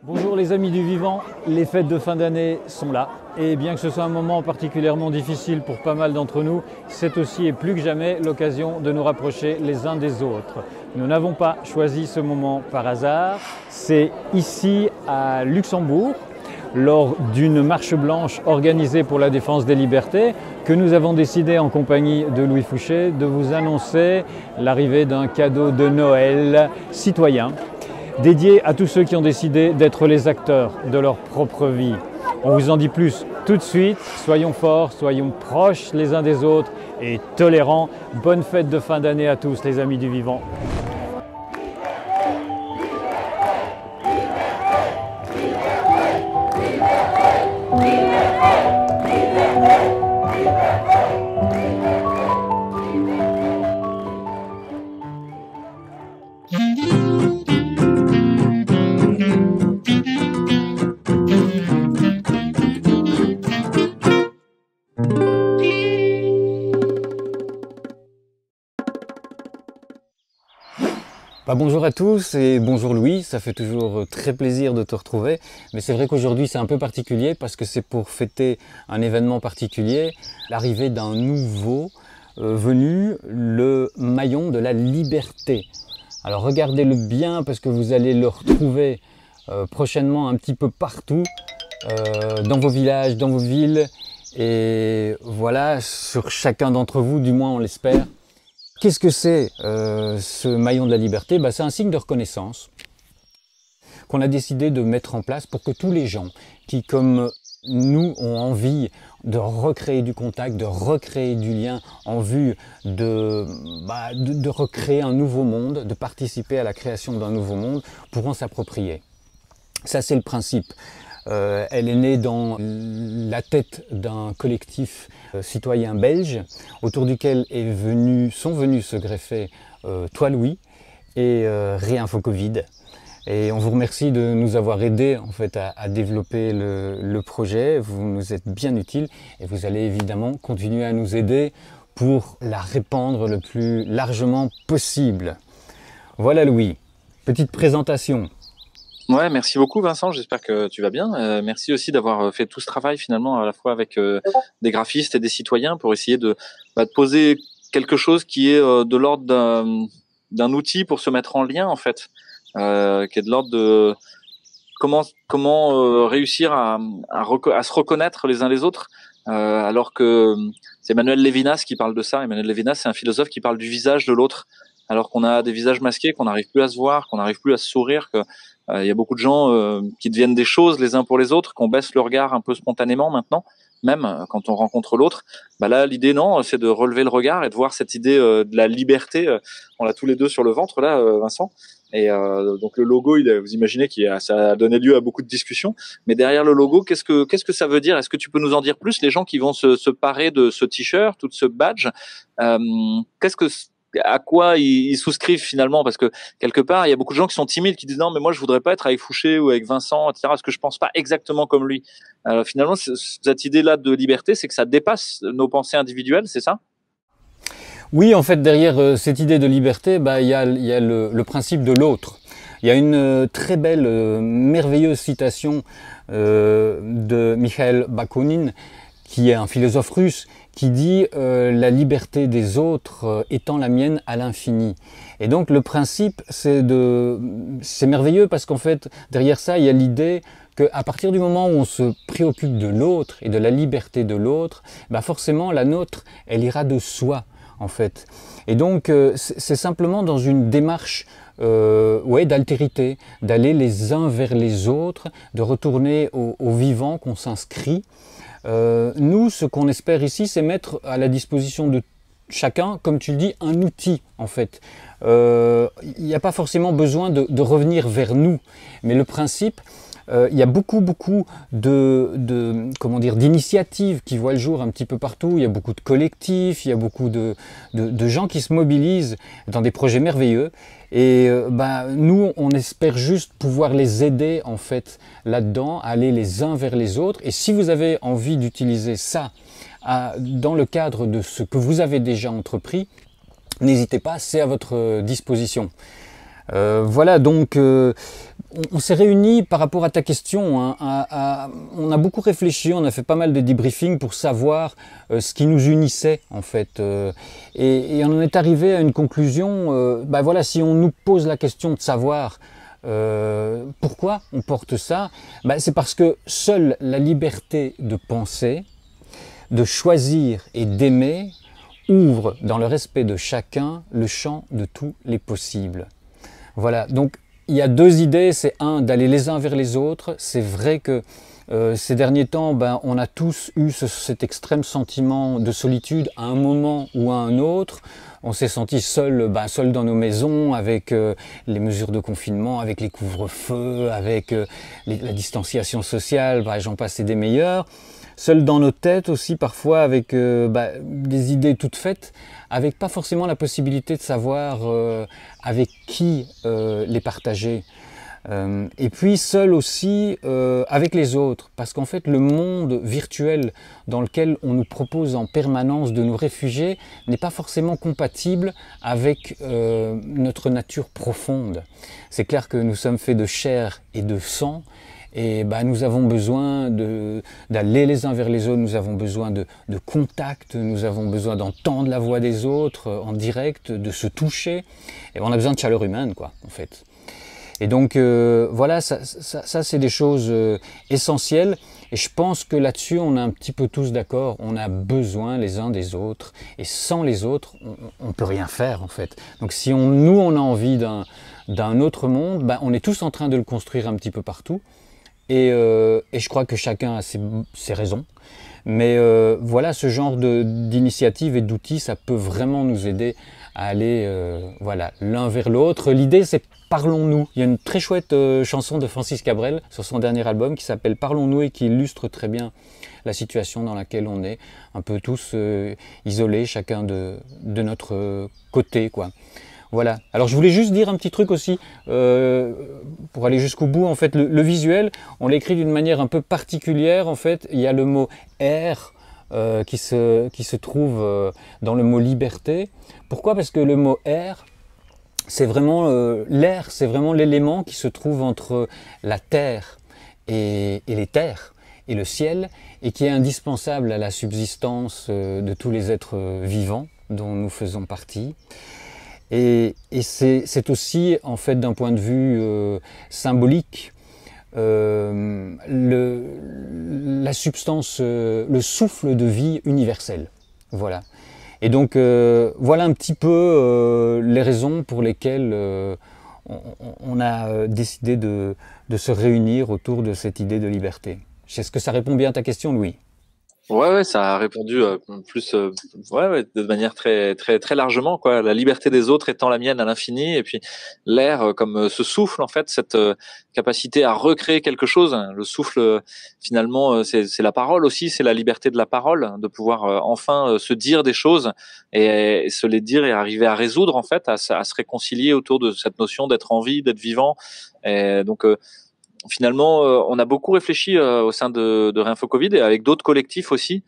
Bonjour les amis du vivant, les fêtes de fin d'année sont là et bien que ce soit un moment particulièrement difficile pour pas mal d'entre nous, c'est aussi et plus que jamais l'occasion de nous rapprocher les uns des autres. Nous n'avons pas choisi ce moment par hasard, c'est ici à Luxembourg, lors d'une marche blanche organisée pour la défense des libertés, que nous avons décidé en compagnie de Louis Fouché de vous annoncer l'arrivée d'un cadeau de Noël citoyen dédié à tous ceux qui ont décidé d'être les acteurs de leur propre vie. On vous en dit plus tout de suite, soyons forts, soyons proches les uns des autres et tolérants. Bonne fête de fin d'année à tous les amis du vivant. Bonjour à tous et bonjour Louis, ça fait toujours très plaisir de te retrouver, mais c'est vrai qu'aujourd'hui c'est un peu particulier parce que c'est pour fêter un événement particulier, l'arrivée d'un nouveau venu, le maillon de la liberté. Alors regardez-le bien parce que vous allez le retrouver prochainement un petit peu partout, dans vos villages, dans vos villes, et voilà, sur chacun d'entre vous, du moins on l'espère. Qu'est-ce que c'est ce maillon de la liberté? C'est un signe de reconnaissance qu'on a décidé de mettre en place pour que tous les gens qui, comme nous, ont envie de recréer du contact, de recréer du lien en vue de recréer un nouveau monde, de participer à la création d'un nouveau monde, pourront s'approprier. Ça, c'est le principe. Elle est née dans la tête d'un collectif citoyen belge autour duquel sont venus se greffer toi Louis et Réinfo Covid. Et on vous remercie de nous avoir aidés en fait, à développer le projet. Vous nous êtes bien utiles et vous allez évidemment continuer à nous aider pour la répandre le plus largement possible. Voilà Louis, petite présentation. Ouais, merci beaucoup Vincent, j'espère que tu vas bien. Merci aussi d'avoir fait tout ce travail finalement à la fois avec des graphistes et des citoyens pour essayer de poser quelque chose qui est de l'ordre d'un outil pour se mettre en lien en fait, qui est de l'ordre de comment réussir à se reconnaître les uns les autres, alors que c'est Emmanuel Levinas qui parle de ça. Emmanuel Levinas, c'est un philosophe qui parle du visage de l'autre, alors qu'on a des visages masqués, qu'on n'arrive plus à se voir, qu'on n'arrive plus à se sourire, que il y a beaucoup de gens qui deviennent des choses les uns pour les autres, qu'on baisse le regard un peu spontanément maintenant, même quand on rencontre l'autre. Là, l'idée, non, c'est de relever le regard et de voir cette idée de la liberté. On l'a tous les deux sur le ventre, là, Vincent. Et donc le logo, vous imaginez ça a donné lieu à beaucoup de discussions. Mais derrière le logo, qu'est-ce que ça veut dire? Est-ce que tu peux nous en dire plus? Les gens qui vont se parer de ce t-shirt ou de ce badge, à quoi ils souscrivent finalement? Parce que quelque part, il y a beaucoup de gens qui sont timides, qui disent non, mais moi je voudrais pas être avec Fouché ou avec Vincent, etc. Parce que je pense pas exactement comme lui. Finalement, cette idée-là de liberté, c'est que ça dépasse nos pensées individuelles, c'est ça? Oui, en fait, derrière cette idée de liberté, il y a le principe de l'autre. Il y a une très belle, merveilleuse citation de Mikhail Bakounine, qui est un philosophe russe, qui dit la liberté des autres étant la mienne à l'infini. Et donc le principe, c'est merveilleux parce qu'en fait, derrière ça, il y a l'idée qu'à partir du moment où on se préoccupe de l'autre et de la liberté de l'autre, forcément la nôtre, elle ira de soi en fait. Et donc c'est simplement dans une démarche d'altérité, d'aller les uns vers les autres, de retourner au vivant qu'on s'inscrit. Nous, ce qu'on espère ici, c'est mettre à la disposition de chacun, comme tu le dis, un outil en fait. Il n'y a pas forcément besoin de revenir vers nous, mais le principe, il y a beaucoup d'initiatives qui voient le jour un petit peu partout. Il y a beaucoup de collectifs, il y a beaucoup de gens qui se mobilisent dans des projets merveilleux. Et nous, on espère juste pouvoir les aider en fait là-dedans, aller les uns vers les autres. Et si vous avez envie d'utiliser ça dans le cadre de ce que vous avez déjà entrepris, n'hésitez pas, c'est à votre disposition. Voilà, donc on s'est réunis par rapport à ta question, hein, on a beaucoup réfléchi, on a fait pas mal de debriefing pour savoir ce qui nous unissait en fait. Et on en est arrivé à une conclusion, bah voilà, si on nous pose la question de savoir pourquoi on porte ça, bah c'est parce que seule la liberté de penser, de choisir et d'aimer ouvre dans le respect de chacun le champ de tous les possibles. Voilà, donc il y a deux idées, c'est un, d'aller les uns vers les autres. C'est vrai que ces derniers temps, ben, on a tous eu cet extrême sentiment de solitude à un moment ou à un autre. On s'est senti seul, ben, seul dans nos maisons, avec les mesures de confinement, avec les couvre-feux, avec la distanciation sociale, ben, j'en passe et des meilleurs. Seul dans nos têtes aussi, parfois, avec des idées toutes faites, avec pas forcément la possibilité de savoir avec qui les partager. Et puis seul aussi avec les autres, parce qu'en fait le monde virtuel dans lequel on nous propose en permanence de nous réfugier n'est pas forcément compatible avec notre nature profonde. C'est clair que nous sommes faits de chair et de sang, et bah, nous avons besoin d'aller les uns vers les autres, nous avons besoin de contact, nous avons besoin d'entendre la voix des autres en direct, de se toucher, et on a besoin de chaleur humaine, quoi, en fait. Et donc voilà, ça c'est des choses essentielles, et je pense que là-dessus on est un petit peu tous d'accord, on a besoin les uns des autres, et sans les autres on ne peut rien faire en fait. Donc si nous on a envie d'un autre monde, ben, on est tous en train de le construire un petit peu partout, et je crois que chacun a ses raisons. Mais voilà, ce genre d'initiative et d'outils, ça peut vraiment nous aider à aller voilà, l'un vers l'autre. L'idée, c'est parlons-nous. Il y a une très chouette chanson de Francis Cabrel sur son dernier album qui s'appelle Parlons-nous et qui illustre très bien la situation dans laquelle on est, un peu tous isolés, chacun de notre côté, quoi. Voilà. Alors je voulais juste dire un petit truc aussi, pour aller jusqu'au bout, en fait, le visuel, on l'écrit d'une manière un peu particulière, en fait. Il y a le mot « air » qui se trouve dans le mot « liberté ». Pourquoi? Parce que le mot « air », c'est vraiment l'air, c'est vraiment l'élément qui se trouve entre la terre et les terres, et le ciel, et qui est indispensable à la subsistance de tous les êtres vivants dont nous faisons partie. Et c'est aussi, en fait, d'un point de vue symbolique, la substance, le souffle de vie universel. Voilà. Et donc, voilà un petit peu les raisons pour lesquelles on a décidé de se réunir autour de cette idée de liberté. Est-ce que ça répond bien à ta question, Louis? Ouais, ça a répondu plus, ouais, de manière très, très, très largement, quoi. La liberté des autres étant la mienne à l'infini, et puis l'air comme ce souffle, en fait, cette capacité à recréer quelque chose. Le souffle, finalement, c'est la parole aussi, c'est la liberté de la parole, de pouvoir enfin se dire des choses et se les dire et arriver à résoudre, en fait, à se réconcilier autour de cette notion d'être en vie, d'être vivant. Et donc finalement, on a beaucoup réfléchi au sein de Réinfo Covid et avec d'autres collectifs aussi,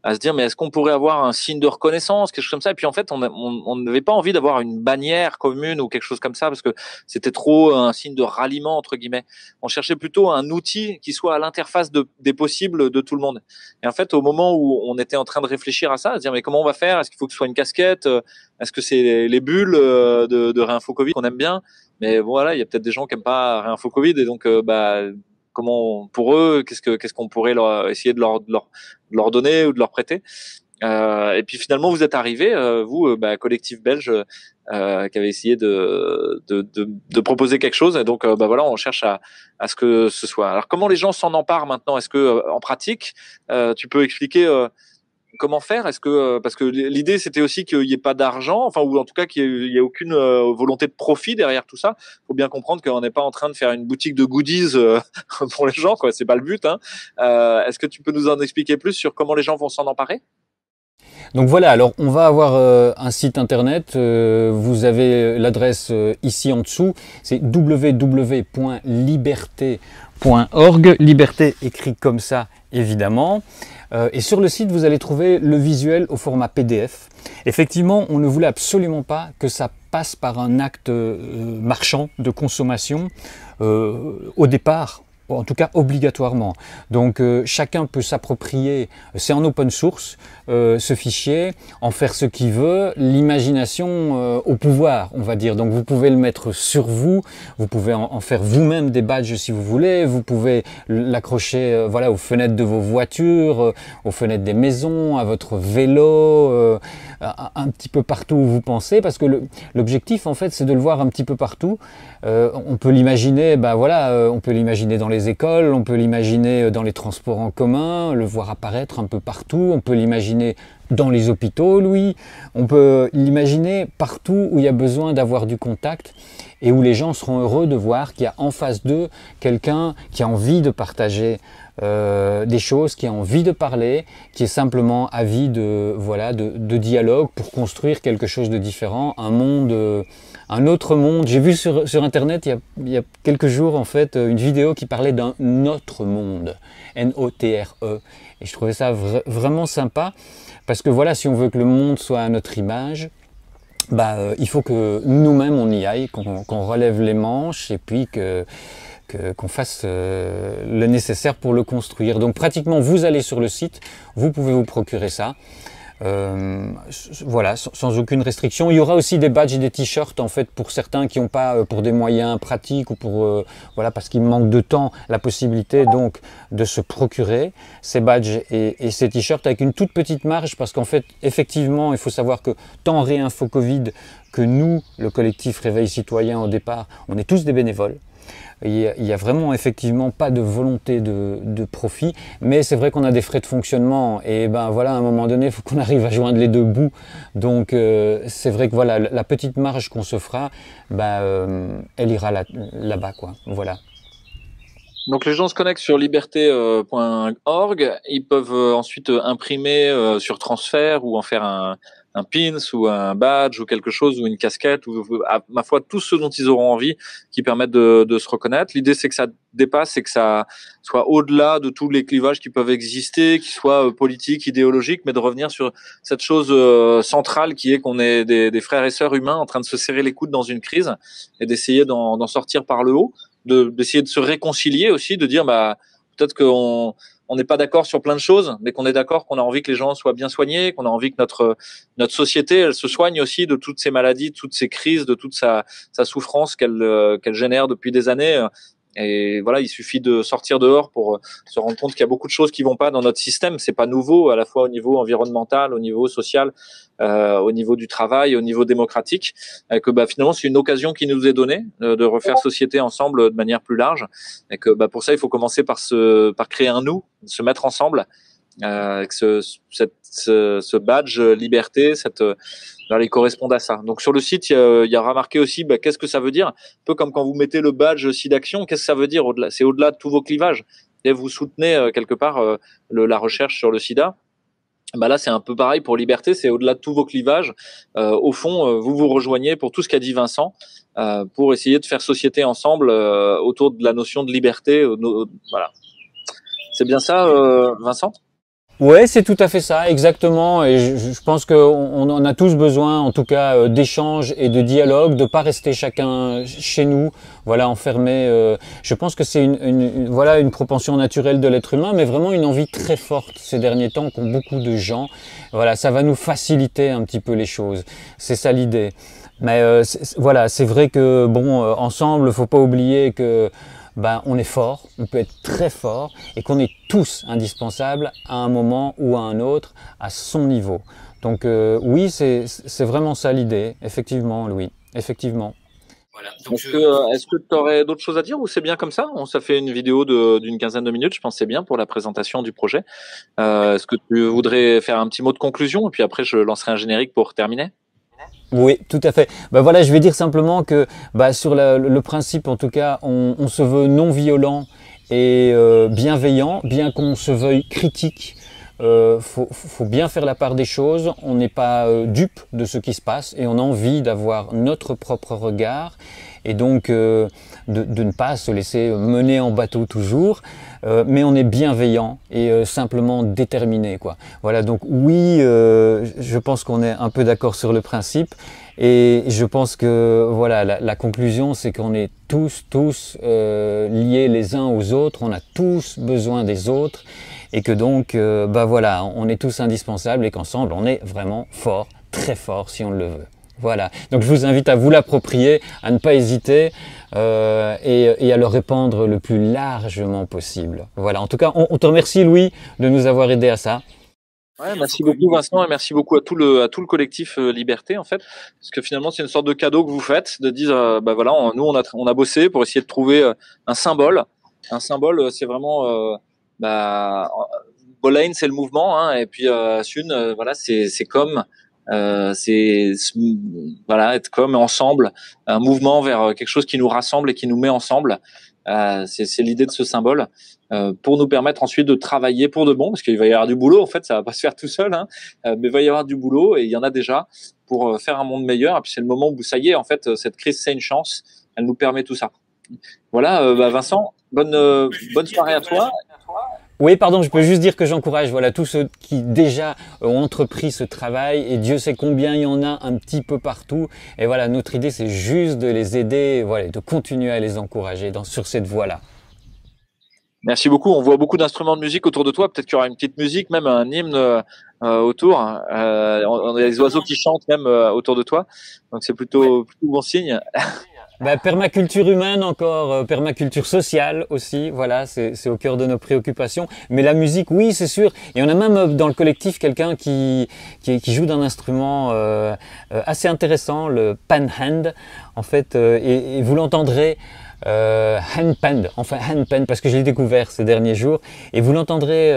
à se dire mais est-ce qu'on pourrait avoir un signe de reconnaissance, quelque chose comme ça. Et puis en fait, on n'avait pas envie d'avoir une bannière commune ou quelque chose comme ça parce que c'était trop un signe de ralliement entre guillemets. On cherchait plutôt un outil qui soit à l'interface des possibles de tout le monde. Et en fait, au moment où on était en train de réfléchir à ça, à se dire mais comment on va faire? Est-ce qu'il faut que ce soit une casquette? Est-ce que c'est les bulles de Réinfo Covid qu'on aime bien? Mais voilà, il y a peut-être des gens qui aiment pas Réinfo Covid et donc comment pour eux, qu'est-ce qu'on pourrait essayer de leur donner ou de leur prêter. Et puis finalement vous êtes arrivé, vous collectif belge qui avait essayé de proposer quelque chose. Et donc voilà, on cherche à ce que ce soit. Alors comment les gens s'en emparent maintenant? Est-ce que en pratique, tu peux expliquer comment faire? Est-ce que parce que l'idée c'était aussi qu'il n'y ait pas d'argent, enfin ou en tout cas qu'il y ait aucune volonté de profit derrière tout ça. Faut bien comprendre qu'on n'est pas en train de faire une boutique de goodies pour les gens, quoi. C'est pas le but, hein. Est-ce que tu peux nous en expliquer plus sur comment les gens vont s'en emparer? Donc voilà, alors on va avoir un site internet, vous avez l'adresse ici en dessous, c'est www.liberté.org, liberté écrit comme ça évidemment, et sur le site vous allez trouver le visuel au format PDF. Effectivement, on ne voulait absolument pas que ça passe par un acte marchand de consommation. au départ. En tout cas obligatoirement. Donc chacun peut s'approprier, c'est en open source, ce fichier, en faire ce qu'il veut, l'imagination au pouvoir, on va dire. Donc vous pouvez le mettre sur vous, vous pouvez en faire vous-même des badges si vous voulez, vous pouvez l'accrocher voilà, aux fenêtres de vos voitures, aux fenêtres des maisons, à votre vélo, un petit peu partout où vous pensez, parce que l'objectif en fait c'est de le voir un petit peu partout. On peut l'imaginer, ben voilà, on peut l'imaginer dans les écoles, on peut l'imaginer dans les transports en commun, le voir apparaître un peu partout, on peut l'imaginer dans les hôpitaux, Louis, on peut l'imaginer partout où il y a besoin d'avoir du contact et où les gens seront heureux de voir qu'il y a en face d'eux quelqu'un qui a envie de partager des choses, qui a envie de parler, qui est simplement avide voilà, de dialogue pour construire quelque chose de différent, un autre monde. J'ai vu sur internet il y a quelques jours en fait une vidéo qui parlait d'un autre monde, N-O-T-R-E, et je trouvais ça vraiment sympa parce que voilà, si on veut que le monde soit à notre image, bah, il faut que nous-mêmes on y aille, qu'on relève les manches et puis qu'on fasse le nécessaire pour le construire. Donc pratiquement vous allez sur le site, vous pouvez vous procurer ça. Voilà, sans aucune restriction. Il y aura aussi des badges et des t-shirts en fait pour certains qui n'ont pas pour des moyens pratiques ou pour voilà, parce qu'il manque de temps, la possibilité donc de se procurer ces badges et ces t-shirts avec une toute petite marge, parce qu'en fait effectivement il faut savoir que tant Réinfo Covid que nous, le collectif Réveil Citoyen au départ, on est tous des bénévoles. Il y a vraiment effectivement pas de volonté de profit, mais c'est vrai qu'on a des frais de fonctionnement et ben voilà, à un moment donné il faut qu'on arrive à joindre les deux bouts. Donc c'est vrai que voilà, la petite marge qu'on se fera, elle ira là-bas quoi. Voilà. Donc les gens se connectent sur liberté.org, ils peuvent ensuite imprimer sur transfert ou en faire un pins ou un badge ou quelque chose ou une casquette ou à ma foi tout ce dont ils auront envie qui permettent de se reconnaître. L'idée c'est que ça dépasse et que ça soit au-delà de tous les clivages qui peuvent exister, qui soient politiques, idéologiques, mais de revenir sur cette chose centrale qui est qu'on est des frères et sœurs humains en train de se serrer les coudes dans une crise et d'essayer d'en sortir par le haut, d'essayer de se réconcilier aussi, de dire bah peut-être qu'on n'est pas d'accord sur plein de choses, mais qu'on est d'accord qu'on a envie que les gens soient bien soignés, qu'on a envie que notre société elle se soigne aussi de toutes ces maladies, de toutes ces crises, de toute sa souffrance qu'elle génère depuis des années. Et voilà, il suffit de sortir dehors pour se rendre compte qu'il y a beaucoup de choses qui vont pas dans notre système. C'est pas nouveau, à la fois au niveau environnemental, au niveau social, au niveau du travail, au niveau démocratique. Que finalement c'est une occasion qui nous est donnée de refaire société ensemble de manière plus large. Et que pour ça il faut commencer par créer un nous, se mettre ensemble. Avec ce badge liberté, il correspond à ça. Donc sur le site, il y a remarqué aussi qu'est-ce que ça veut dire. Un peu comme quand vous mettez le badge SIDAction, qu'est-ce que ça veut dire au-delà. C'est au-delà de tous vos clivages. Et vous soutenez quelque part la recherche sur le SIDA. Là c'est un peu pareil pour liberté, c'est au-delà de tous vos clivages. Au fond, vous rejoignez pour tout ce qu'a dit Vincent, pour essayer de faire société ensemble autour de la notion de liberté. Voilà. C'est bien ça, Vincent ? Ouais, c'est tout à fait ça, exactement. Et je pense qu'on en a tous besoin, en tout cas, d'échanges et de dialogue, de pas rester chacun chez nous, voilà, enfermé. Je pense que c'est voilà, une propension naturelle de l'être humain, mais vraiment une envie très forte ces derniers temps qu'ont beaucoup de gens. Voilà, ça va nous faciliter un petit peu les choses. C'est ça l'idée. Mais voilà, c'est vrai que bon, ensemble, faut pas oublier que on est fort, on peut être très fort et qu'on est tous indispensables à un moment ou à un autre à son niveau. Donc oui, c'est vraiment ça l'idée, effectivement, Louis, effectivement. Voilà. Donc est-ce que tu aurais d'autres choses à dire ou c'est bien comme ça ? Ça fait une vidéo d'une quinzaine de minutes, je pense que c'est bien pour la présentation du projet. Est-ce que tu voudrais faire un petit mot de conclusion et puis après je lancerai un générique pour terminer ? Oui, tout à fait. Voilà, je vais dire simplement que sur le principe, en tout cas, on se veut non violent et bienveillant, bien qu'on se veuille critique. Faut bien faire la part des choses. On n'est pas dupe de ce qui se passe et on a envie d'avoir notre propre regard et donc de ne pas se laisser mener en bateau toujours, mais on est bienveillant et simplement déterminé, quoi. Voilà, donc oui, je pense qu'on est un peu d'accord sur le principe, et je pense que voilà, la conclusion, c'est qu'on est tous liés les uns aux autres, on a tous besoin des autres, et que donc bah voilà, on est tous indispensables et qu'ensemble on est vraiment fort, très fort si on le veut. Voilà, donc je vous invite à vous l'approprier, à ne pas hésiter et à le répandre le plus largement possible. Voilà, en tout cas, on te remercie Louis de nous avoir aidé à ça. Ouais, merci beaucoup Vincent et merci beaucoup à tout le collectif Liberté en fait, parce que finalement c'est une sorte de cadeau que vous faites, de dire bah voilà, nous on a bossé pour essayer de trouver un symbole. Un symbole, c'est vraiment bah Bolijn c'est le mouvement, hein, et puis Sun voilà c'est comme voilà, être comme ensemble, un mouvement vers quelque chose qui nous rassemble et qui nous met ensemble. C'est l'idée de ce symbole pour nous permettre ensuite de travailler pour de bon, parce qu'il va y avoir du boulot. En fait, ça va pas se faire tout seul, hein, mais il va y avoir du boulot et il y en a déjà pour faire un monde meilleur. Et puis c'est le moment où ça y est, en fait, cette crise c'est une chance. Elle nous permet tout ça. Voilà, bah Vincent, bonne soirée à toi. Oui, pardon, je peux juste dire que j'encourage voilà, tous ceux qui déjà ont entrepris ce travail, et Dieu sait combien il y en a un petit peu partout. Et voilà, notre idée, c'est juste de les aider, voilà, de continuer à les encourager sur cette voie-là. Merci beaucoup. On voit beaucoup d'instruments de musique autour de toi. Peut-être qu'il y aura une petite musique, même un hymne autour. On a des oiseaux qui chantent même autour de toi. Donc c'est plutôt bon signe. Bah, permaculture humaine encore, permaculture sociale aussi, voilà, c'est au cœur de nos préoccupations. Mais la musique, oui, c'est sûr. Et on a même dans le collectif quelqu'un qui joue d'un instrument assez intéressant, le panhand, en fait, et vous l'entendrez handpan, enfin handpan, parce que je l'ai découvert ces derniers jours, et vous l'entendrez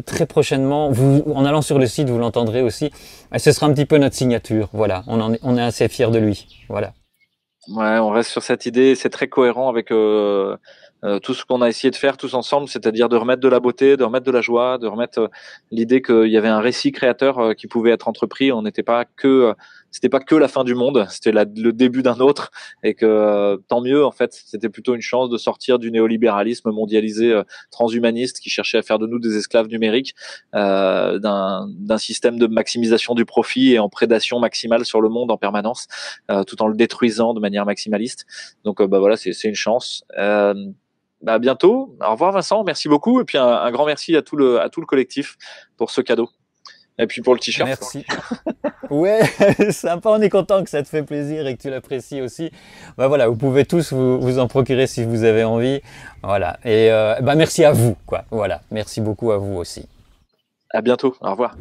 très prochainement, en allant sur le site, vous l'entendrez aussi. Et ce sera un petit peu notre signature, voilà, on est assez fiers de lui, voilà. Ouais, on reste sur cette idée, c'est très cohérent avec tout ce qu'on a essayé de faire tous ensemble, c'est-à-dire de remettre de la beauté, de remettre de la joie, de remettre l'idée qu'il y avait un récit créateur qui pouvait être entrepris. On n'était pas que, c'était pas que la fin du monde, c'était le début d'un autre, et que tant mieux en fait. C'était plutôt une chance de sortir du néolibéralisme mondialisé transhumaniste qui cherchait à faire de nous des esclaves numériques, d'un système de maximisation du profit et en prédation maximale sur le monde en permanence, tout en le détruisant de manière maximaliste. Donc bah voilà, c'est une chance. Bah à bientôt. Au revoir Vincent, merci beaucoup, et puis un grand merci à tout le collectif pour ce cadeau. Et puis pour le t-shirt. Merci. Ouais, sympa, on est content que ça te fait plaisir et que tu l'apprécies aussi. Bah voilà, vous pouvez tous vous en procurer si vous avez envie. Voilà. Et bah merci à vous, quoi. Voilà. Merci beaucoup à vous aussi. À bientôt. Au revoir.